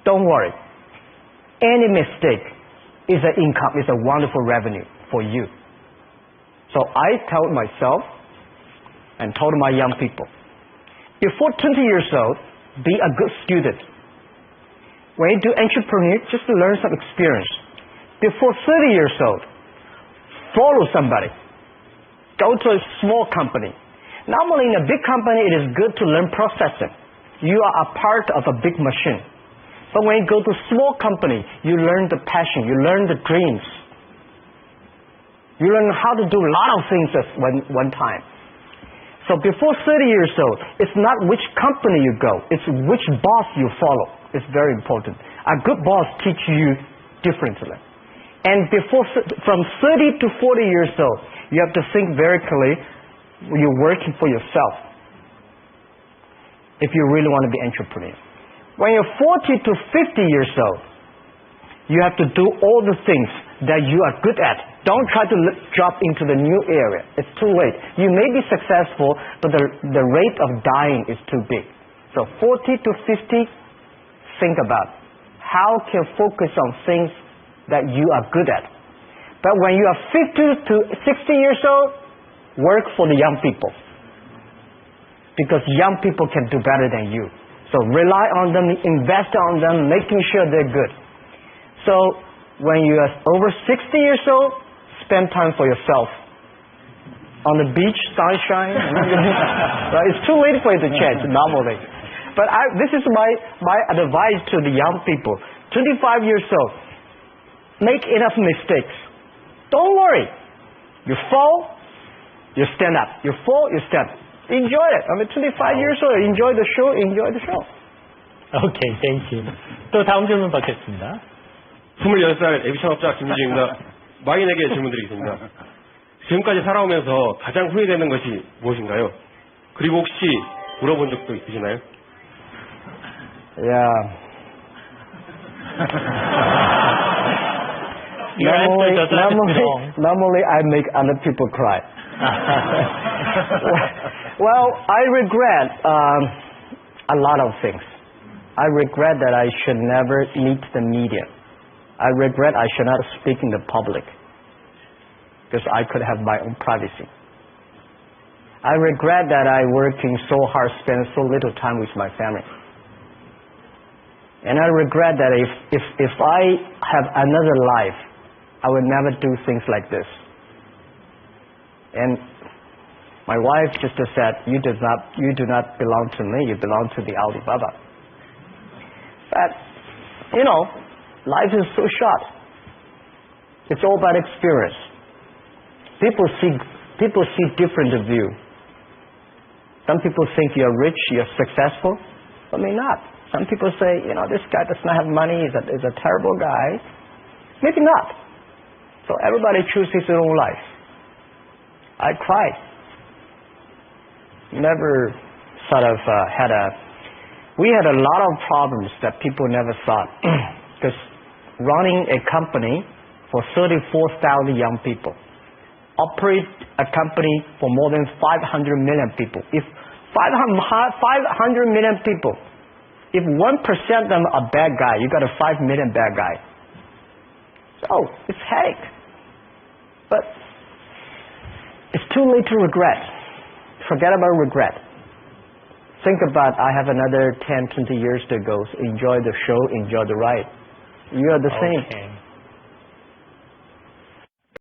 Don't worry. Any mistake is an income, is a wonderful revenue for you. So I told myself and told my young people, before 20 years old, be a good student. When you do entrepreneur, just learn some experience. Before 30 years old, follow somebody. Go to a small company. Normally in a big company, it is good to learn processing. You are a part of a big machine. But when you go to a small company, you learn the passion, you learn the dreams. You learn how to do a lot of things at one time. So before 30 years old, it's not which company you go, it's which boss you follow. It's very important. A good boss teaches you differently. And from 30 to 40 years old, you have to think very clearly, you're working for yourself. If you really want to be an entrepreneur. When you're 40 to 50 years old, you have to do all the things that you are good at. Don't try to drop into the new area. It's too late. You may be successful, but the rate of dying is too big. So 40 to 50, think about how can focus on things that you are good at. But when you are 50 to 60 years old, work for the young people. Because young people can do better than you. So rely on them, invest on them, making sure they're good. So when you are over 60 years old, spend time for yourself. On the beach, sunshine. Right? It's too late for you to change normally. But this is my advice to the young people. 25 years old, make enough mistakes. Don't worry. You fall, you stand up. You fall, you stand up. Enjoy it. I mean, 25 years old, enjoy the show, enjoy the show. Okay, thank you. 또 다음 질문 받겠습니다. 26살 애비 창업자 김유진입니다. 마인에게 질문 드리겠습니다. 지금까지 살아오면서 가장 후회되는 것이 무엇인가요? 그리고 혹시 물어본 적도 있으시나요? Yeah. Your answer doesn't belong. Normally I make other people cry. Well, I regret a lot of things. I regret that I should never meet the media. I regret I should not speak in the public because I could have my own privacy. I regret that I working so hard, spend so little time with my family. And I regret that if I have another life, I would never do things like this. And my wife just said, you do not belong to me, you belong to the Alibaba. But, life is so short. It's all about experience. People see different view. Some people think you're rich, you're successful, but may not. Some people say, this guy does not have money, he's a terrible guy. Maybe not. So everybody chooses his own life. I cried. Never sort of we had a lot of problems that people never thought. Because running a company for 34,000 young people, operate a company for more than 500 million people. If 500 million people, if 1% of them are bad guy, you got a 5 million bad guy. So it's headache. But it's too late to regret. Forget about regret. Think about, I have another 10, 20 years to go. So enjoy the show, enjoy the ride. You are the same.